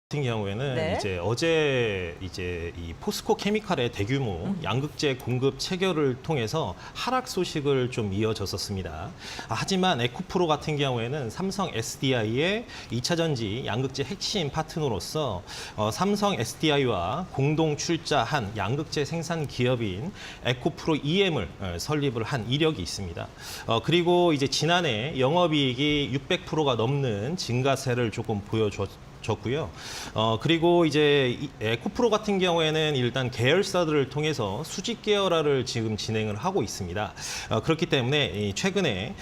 같은 경우에는 네. 어제 이 포스코 케미칼의 대규모 양극재 공급 체결을 통해서 하락 소식을 좀 이어졌었습니다. 하지만 에코프로 같은 경우에는 삼성 SDI의 2차 전지 양극재 핵심 파트너로서 삼성 SDI와 공동 출자한 양극재 생산 기업인 에코프로 EM을 설립을 한 이력이 있습니다. 그리고 이제 지난해 영업이익이 600%가 넘는 증가세를 조금 줬고요. 그리고 이제 에코프로 같은 경우에는 일단 계열사들을 통해서 수직 계열화를 지금 진행을 하고 있습니다. 그렇기 때문에 최근에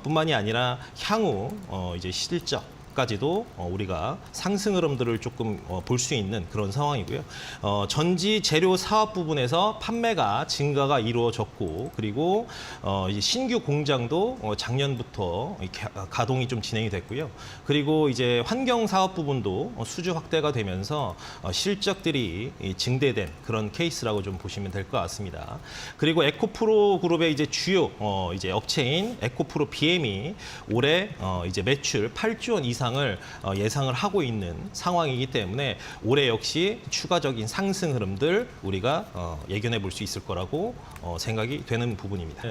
뿐만이 아니라 향후 이제 실적까지도 우리가 상승 흐름들을 조금 볼 수 있는 그런 상황이고요. 전지 재료 사업 부분에서 판매가 증가가 이루어졌고, 그리고 이제 신규 공장도 작년부터 가동이 좀 진행이 됐고요. 그리고 이제 환경 사업 부분도 수주 확대가 되면서 실적들이 증대된 그런 케이스라고 좀 보시면 될 것 같습니다. 그리고 에코프로 그룹의 이제 주요 이제 업체인 에코프로 BM이 올해 이제 매출 8조 원 이상을 예상을 하고 있는 상황이기 때문에 올해 역시 추가적인 상승 흐름들 우리가 예견해 볼 수 있을 거라고 생각이 되는 부분입니다.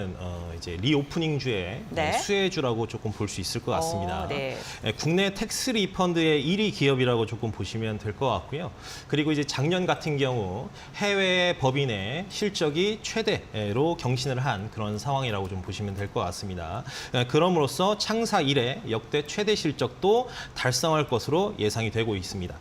이제 리오프닝주의 네. 수혜주라고 조금 볼 수 있을 것 같습니다. 네. 국내 텍스 리펀드의 1위 기업이라고 조금 보시면 될 것 같고요. 그리고 이제 작년 같은 경우 해외 법인의 실적이 최대로 경신을 한 그런 상황이라고 좀 보시면 될 것 같습니다. 그럼으로써 창사 이래 역대 최대 실적도 달성할 것으로 예상이 되고 있습니다.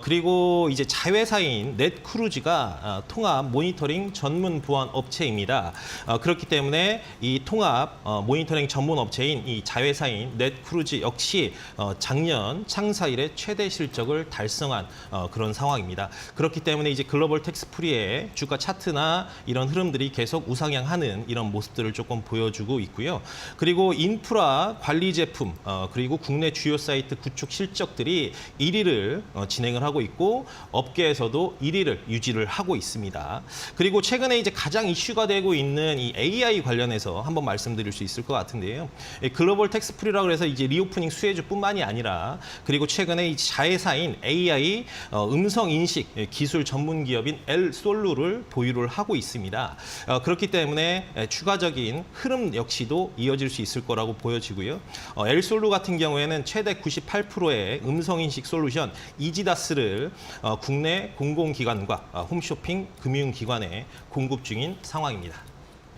그리고 이제 자회사인 넷크루즈가 통합 모니터링 전문 보안 업체입니다. 그렇기 때문에 이 통합 모니터링 전문 업체인 이 자회사인 넷크루즈 역시 작년 창사 이래 최대 실적을 달성한 그런 상황입니다. 그렇기 때문에 이제 글로벌 텍스프리의 주가 차트나 이런 흐름들이 계속 우상향하는 이런 모습들을 조금 보여주고 있고요. 그리고 인프라 관리 제품 그리고 국내 주요 사이트 구축 실적들이 1위를 진행을 하고 있고 업계에서도 1위를 유지를 하고 있습니다. 그리고 최근에 이제 가장 이슈가 되고 있는 이 AI 관련해서 한번 말씀드릴 수 있을 것 같은데요. 글로벌 텍스프리라고 해서 이제 리오프닝 수혜주뿐만이 아니라 그리고 최근에 이 자회사인 AI 음성 인식 기술 전문 기업인 엘솔루를 보유를 하고 있습니다. 그렇기 때문에 추가적인 흐름 역시도 이어질 수 있을 거라고 보여지고요. 엘솔루 같은 경우에는 최대 98%의 음성인식 솔루션 이지다스를 국내 공공기관과 홈쇼핑 금융기관에 공급 중인 상황입니다.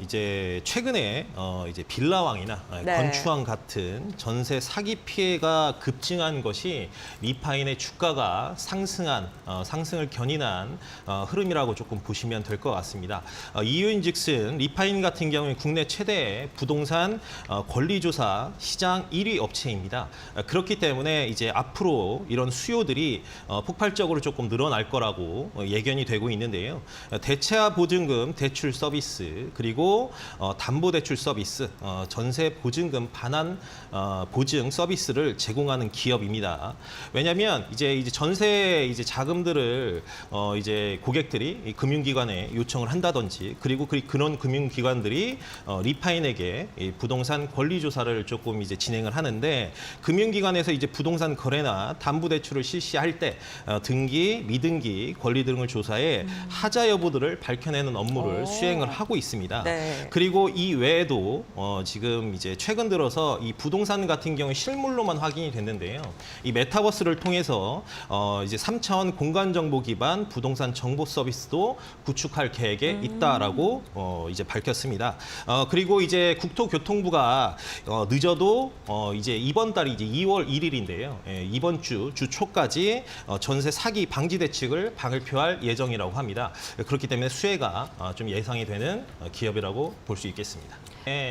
이제 최근에 이제 빌라왕이나 네. 건축왕 같은 전세 사기 피해가 급증한 것이 리파인의 주가가 상승을 견인한 흐름이라고 조금 보시면 될 것 같습니다. 이유인즉슨 리파인 같은 경우에 국내 최대 부동산 권리조사 시장 1위 업체입니다. 그렇기 때문에 이제 앞으로 이런 수요들이 폭발적으로 조금 늘어날 거라고 예견이 되고 있는데요. 대체하 보증금 대출 서비스 그리고 담보대출 서비스, 전세 보증금 반환 보증 서비스를 제공하는 기업입니다. 왜냐하면 이제 전세 자금들을 이제 고객들이 금융기관에 요청을 한다든지 그리고 그런 금융기관들이 리파인에게 부동산 권리 조사를 조금 이제 진행을 하는데 금융기관에서 이제 부동산 거래나 담보대출을 실시할 때 등기, 미등기, 권리 등을 조사해 하자 여부들을 밝혀내는 업무를 수행을 하고 있습니다. 네. 그리고 이 외에도 지금 이제 최근 들어서 이 부동산 같은 경우 실물로만 확인이 됐는데요. 이 메타버스를 통해서 이제 3차원 공간 정보 기반 부동산 정보 서비스도 구축할 계획에 있다라고 이제 밝혔습니다. 그리고 이제 국토교통부가 늦어도 이제 이번 달이 이제 2월 1일인데요. 이번 주 초까지 전세 사기 방지 대책을 발표할 예정이라고 합니다. 그렇기 때문에 수혜가 좀 예상이 되는 기업이라고 볼 수 있겠습니다.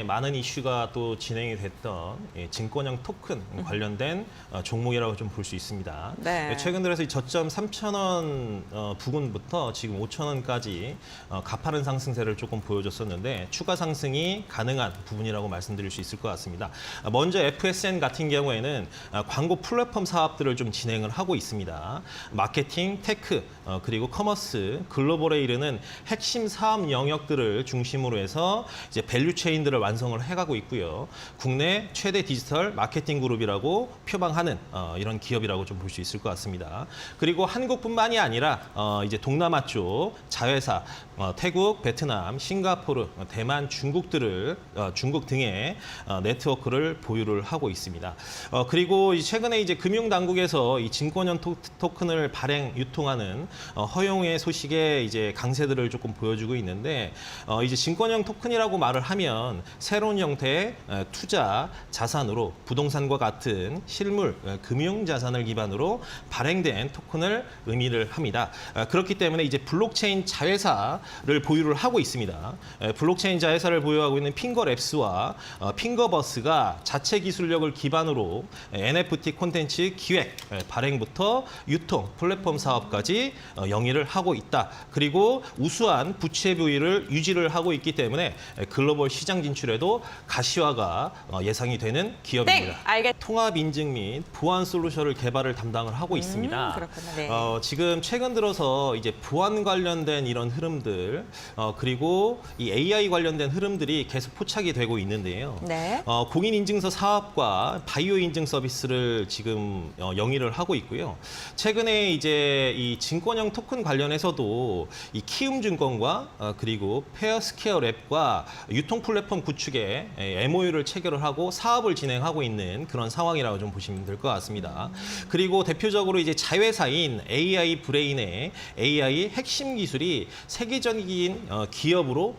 많은 이슈가 또 진행이 됐던 증권형 토큰 관련된 종목이라고 좀 볼 수 있습니다. 네. 최근 들어서 이 저점 3,000원 부근부터 지금 5,000원까지 가파른 상승세를 조금 보여줬었는데 추가 상승이 가능한 부분이라고 말씀드릴 수 있을 것 같습니다. 먼저 FSN 같은 경우에는 광고 플랫폼 사업들을 좀 진행을 하고 있습니다. 마케팅, 테크, 그리고 커머스, 글로벌에 이르는 핵심 사업 영역들을 중심으로 해서 이제 밸류체인 디자인들을 완성을 해가고 있고요. 국내 최대 디지털 마케팅 그룹이라고 표방하는 이런 기업이라고 좀 볼 수 있을 것 같습니다. 그리고 한국뿐만이 아니라 이제 동남아 쪽 자회사 태국, 베트남, 싱가포르, 대만, 중국 등의 네트워크를 보유를 하고 있습니다. 그리고 최근에 이제 금융당국에서 이 증권형 토큰을 발행, 유통하는 허용의 소식에 이제 강세들을 조금 보여주고 있는데 이제 증권형 토큰이라고 말을 하면 새로운 형태의 투자 자산으로 부동산과 같은 실물, 금융 자산을 기반으로 발행된 토큰을 의미를 합니다. 그렇기 때문에 이제 블록체인 자회사를 보유를 하고 있습니다. 블록체인 자회사를 보유하고 있는 핑거랩스와 핑거버스가 자체 기술력을 기반으로 NFT 콘텐츠 기획, 발행부터 유통, 플랫폼 사업까지 영위를 하고 있다. 그리고 우수한 부채 비율을 유지를 하고 있기 때문에 글로벌 시장 진출에도 가시화가 예상이 되는 기업입니다. 통합 인증 및 보안 솔루션을 개발을 담당을 하고 있습니다. 그렇구나. 네. 지금 최근 들어서 이제 보안 관련된 이런 흐름들 그리고 이 AI 관련된 흐름들이 계속 포착이 되고 있는데요. 네. 공인 인증서 사업과 바이오 인증 서비스를 지금 영위를 하고 있고요. 최근에 이제 이 증권형 토큰 관련해서도 이 키움증권과 그리고 페어스퀘어 랩과 유통 플랫폼 구축에 MOU를 체결을 하고 사업을 진행하고 있는 그런 상황이라고 좀 보시면 될 것 같습니다. 그리고 대표적으로 이제 자회사인 AI 브레인의 AI 핵심 기술이 세계적인 기업으로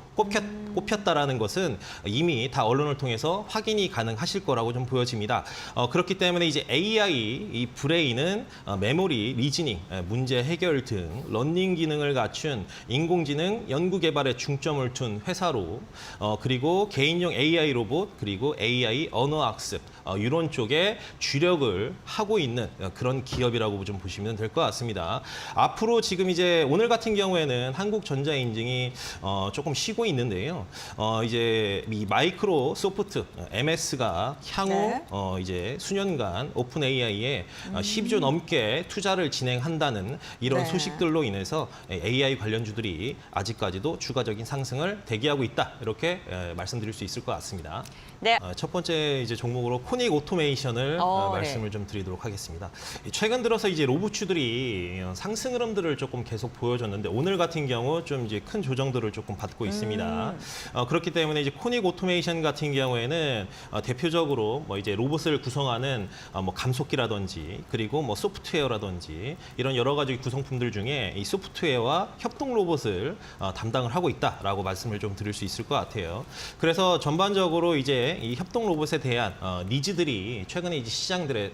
꼽혔다라는 것은 이미 다 언론을 통해서 확인이 가능하실 거라고 좀 보여집니다. 그렇기 때문에 이제 AI 이 브레인은 메모리, 리즈닝, 문제 해결 등 러닝 기능을 갖춘 인공지능 연구 개발에 중점을 둔 회사로 그리고 개인용 AI 로봇 그리고 AI 언어 학습 이런 쪽에 주력을 하고 있는 그런 기업이라고 좀 보시면 될 것 같습니다. 앞으로 지금 이제 오늘 같은 경우에는 한국전자 인증이 조금 쉬고 있는데요. 이제 이 마이크로소프트 MS가 향후 네. 이제 수년간 오픈 AI에 12조 넘게 투자를 진행한다는 이런 네. 소식들로 인해서 AI 관련주들이 아직까지도 추가적인 상승을 대기하고 있다. 이렇게 말씀드릴 수 있을 것 같습니다. 네. 첫 번째 이제 종목으로 코닉 오토메이션을 네. 말씀을 좀 드리도록 하겠습니다. 최근 들어서 이제 로봇주들이 상승 흐름들을 조금 계속 보여줬는데 오늘 같은 경우 좀 이제 큰 조정들을 조금 받고 있습니다. 그렇기 때문에 이제 코닉 오토메이션 같은 경우에는 대표적으로 뭐 이제 로봇을 구성하는 뭐 감속기라든지 그리고 뭐 소프트웨어라든지 이런 여러 가지 구성품들 중에 이 소프트웨어와 협동 로봇을 담당을 하고 있다라고 말씀을 좀 드릴 수 있을 것 같아요. 그래서 전반적으로 이제 이 협동 로봇에 대한 니즈들이 최근에 이제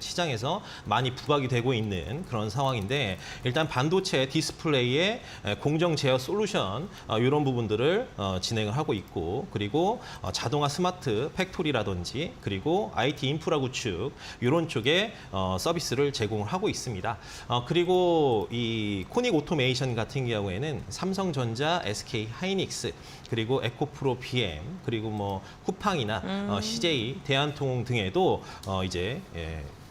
시장에서 많이 부각이 되고 있는 그런 상황인데 일단 반도체 디스플레이의 공정 제어 솔루션 이런 부분들을 진행을 하고 있고 그리고 자동화 스마트 팩토리라든지 그리고 IT 인프라 구축 이런 쪽에 서비스를 제공을 하고 있습니다. 그리고 이 코닉 오토메이션 같은 경우에는 삼성전자, SK 하이닉스 그리고 에코프로 BM 그리고 뭐 쿠팡이나 CJ, 대한통운 등에도 이제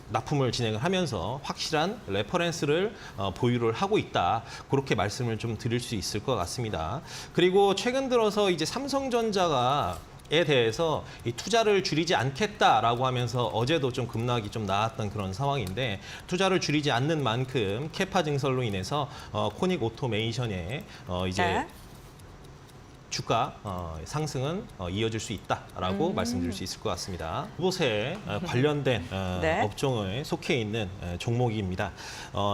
납품을 진행을 하면서 확실한 레퍼런스를 보유를 하고 있다. 그렇게 말씀을 좀 드릴 수 있을 것 같습니다. 그리고 최근 들어서 이제 삼성전자가 에 대해서 이 투자를 줄이지 않겠다라고 하면서 어제도 좀 급락이 좀 나왔던 그런 상황인데 투자를 줄이지 않는 만큼 캐파 증설로 인해서 코닉 오토메이션에 이제 네. 주가 상승은 이어질 수 있다라고 말씀드릴 수 있을 것 같습니다. 로봇에 관련된 네. 업종에 속해 있는 종목입니다.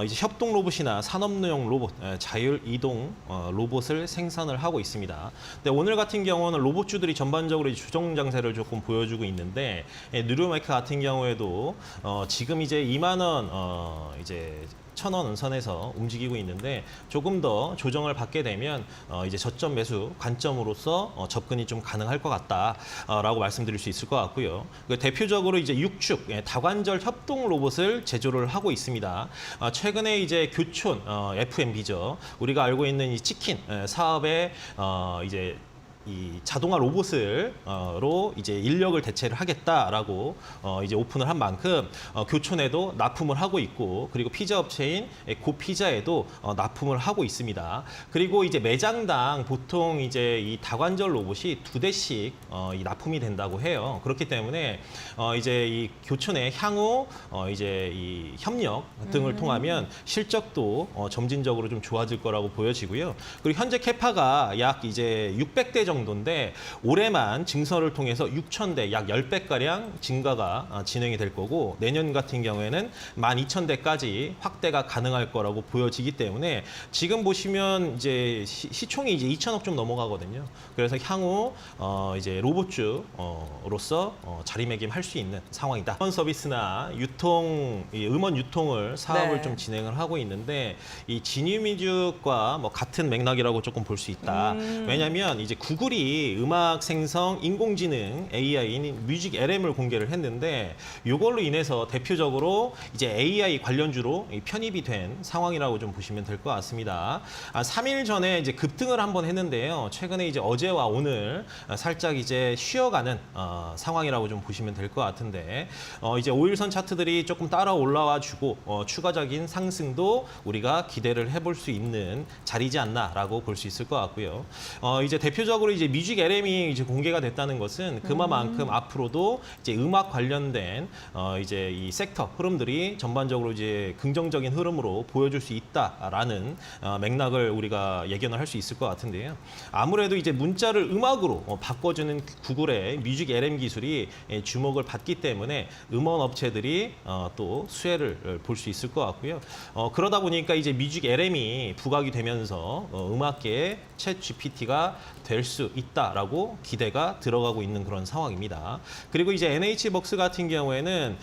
이제 협동 로봇이나 산업용 로봇, 자율 이동 로봇을 생산을 하고 있습니다. 근데 오늘 같은 경우는 로봇주들이 전반적으로 주정 장세를 조금 보여주고 있는데 누르마이크 같은 경우에도 지금 이제 2만 원 이제 1,000원 선에서 움직이고 있는데 조금 더 조정을 받게 되면 이제 저점 매수 관점으로서 접근이 좀 가능할 것 같다라고 말씀드릴 수 있을 것 같고요. 대표적으로 이제 6축 다관절 협동 로봇을 제조를 하고 있습니다. 최근에 이제 교촌 F&B죠. 우리가 알고 있는 이 치킨 사업에 이제 이 자동화 로봇으로 이제 인력을 대체를 하겠다라고 이제 오픈을 한 만큼 교촌에도 납품을 하고 있고, 그리고 피자 업체인 고피자에도 납품을 하고 있습니다. 그리고 이제 매장당 보통 이제 이 다관절 로봇이 2대씩 이 납품이 된다고 해요. 그렇기 때문에 이제 이 교촌의 향후 이제 이 협력 등을 통하면 실적도 점진적으로 좀 좋아질 거라고 보여지고요. 그리고 현재 캐파가 약 이제 600대 정도인데 올해만 증설을 통해서 6,000대, 약 10배가량 증가가 진행이 될 거고, 내년 같은 경우에는 12,000대까지 확대가 가능할 거라고 보여지기 때문에 지금 보시면 이제 시총이 이제 2천억 좀 넘어가거든요. 그래서 향후 이제 로봇주로서 자리매김할 수 있는 상황이다. 음원 서비스나 유통, 음원 유통을 사업을 네. 좀 진행을 하고 있는데, 이 지니뮤직과 뭐 같은 맥락이라고 조금 볼 수 있다. 왜냐하면 이제 구글이 음악 생성 인공지능 AI인 뮤직 LM을 공개를 했는데, 이걸로 인해서 대표적으로 이제 AI 관련주로 편입이 된 상황이라고 좀 보시면 될 것 같습니다. 3일 전에 이제 급등을 한번 했는데요. 최근에 이제 어제와 오늘 살짝 이제 쉬어가는 상황이라고 좀 보시면 될 것 같은데, 이제 5일선 차트들이 조금 따라 올라와 주고 추가적인 상승도 우리가 기대를 해볼 수 있는 자리지 않나라고 볼 수 있을 것 같고요. 이제 대표적으로 이제 뮤직 LM이 이제 공개가 됐다는 것은 그만큼 앞으로도 이제 음악 관련된 이제 이 섹터 흐름들이 전반적으로 이제 긍정적인 흐름으로 보여줄 수 있다라는 맥락을 우리가 예견을 할 수 있을 것 같은데요. 아무래도 이제 문자를 음악으로 바꿔주는 구글의 뮤직 LM 기술이 주목을 받기 때문에 음원 업체들이 또 수혜를 볼 수 있을 것 같고요. 그러다 보니까 이제 뮤직 LM이 부각이 되면서 음악계의 챗 GPT가 될 수 있다라고 기대가 들어가고 있는 그런 상황입니다. 그리고 이제 NH벅스 같은 경우에는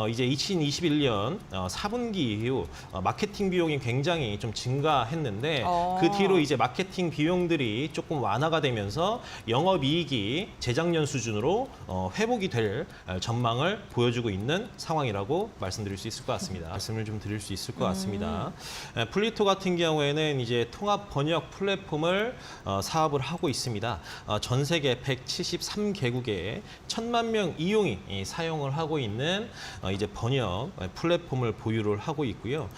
이제 2021년 4분기 이후 마케팅 비용이 굉장히 좀 증가했는데, 그 뒤로 이제 마케팅 비용들이 조금 완화가 되면서 영업이익이 재작년 수준으로 회복이 될 전망을 보여주고 있는 상황이라고 말씀드릴 수 있을 것 같습니다. 말씀을 좀 드릴 수 있을 것 같습니다. 플리토 같은 경우에는 이제 통합 번역 플랫폼을 사업을 하고 있습니다. 전 세계 173개국에 1,000만 명 이용이 사용을 하고 있는 이제 번역 플랫폼을 보유를 하고 있고요.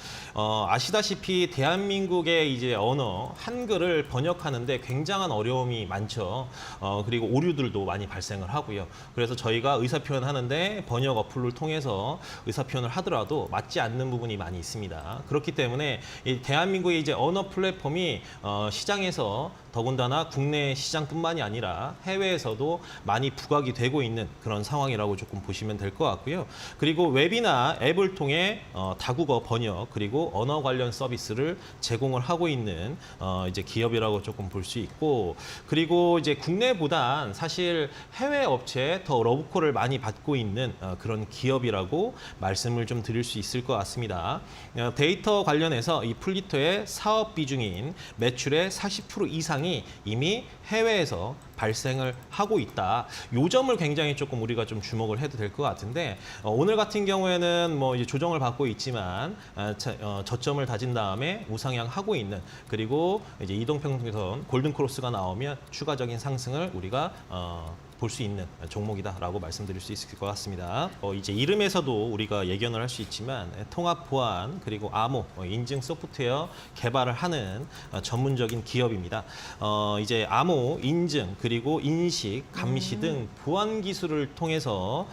아시다시피 대한민국의 이제 언어 한글을 번역하는데 굉장한 어려움이 많죠. 그리고 오류들도 많이 발생을 하고요. 그래서 저희가 의사표현하는데 번역 어플을 통해서 의사표현을 하더라도 맞지 않는 부분이 많이 있습니다. 그렇기 때문에 이 대한민국의 이제 언어 플랫폼이 시장에서 더군다나 국내 시장뿐만이 아니라 해외에서도 많이 부각이 되고 있는 그런 상황이라고 조금 보시면 될 것 같고요. 그리고 웹이나 앱을 통해 다국어 번역 그리고 언어 관련 서비스를 제공을 하고 있는 이제 기업이라고 조금 볼 수 있고, 그리고 이제 국내보단 사실 해외 업체에 더 러브콜을 많이 받고 있는 그런 기업이라고 말씀을 좀 드릴 수 있을 것 같습니다. 데이터 관련해서 이 플리토의 사업 비중인 매출의 40% 이상이 이미 해외에서 발생을 하고 있다. 요 점을 굉장히 조금 우리가 좀 주목을 해도 될 것 같은데, 오늘 같은 경우에는 뭐 이제 조정을 받고 있지만 저점을 다진 다음에 우상향 하고 있는, 그리고 이제 이동평균선 골든 크로스가 나오면 추가적인 상승을 우리가 볼 수 있는 종목이다라고 말씀드릴 수 있을 것 같습니다. 이제 이름에서도 우리가 예견을 할 수 있지만 통합 보안 그리고 암호 인증 소프트웨어 개발을 하는 전문적인 기업입니다. 이제 암호 인증 그리고 인식 감시 등 보안 기술을 통해서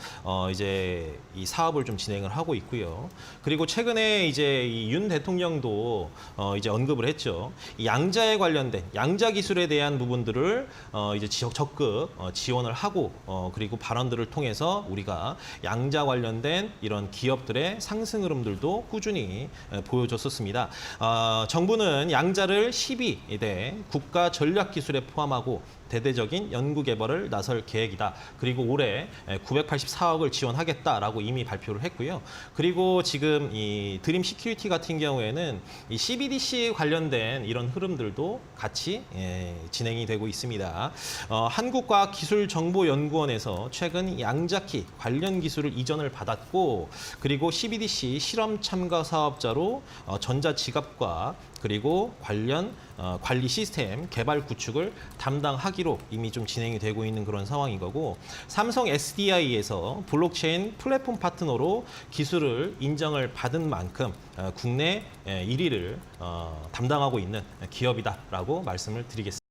이제 이 사업을 좀 진행을 하고 있고요. 그리고 최근에 이제 이 윤 대통령도 이제 언급을 했죠. 이 양자에 관련된 양자 기술에 대한 부분들을 이제 적극 지원을 하고 그리고 발언들을 통해서 우리가 양자 관련된 이런 기업들의 상승 흐름들도 꾸준히 보여줬었습니다. 정부는 양자를 12대 국가 전략 기술에 포함하고 대대적인 연구 개발을 나설 계획이다. 그리고 올해 984억을 지원하겠다라고 이미 발표를 했고요. 그리고 지금 이 드림 시큐리티 같은 경우에는 이 CBDC 관련된 이런 흐름들도 같이 진행이 되고 있습니다. 한국과학기술정보연구원에서 최근 양자키 관련 기술을 이전을 받았고, 그리고 CBDC 실험 참가 사업자로 전자지갑과 그리고 관련 관리 시스템 개발 구축을 담당하기로 이미 좀 진행이 되고 있는 그런 상황인 거고, 삼성 SDI에서 블록체인 플랫폼 파트너로 기술을 인정을 받은 만큼 국내 1위를 담당하고 있는 기업이다라고 말씀을 드리겠습니다.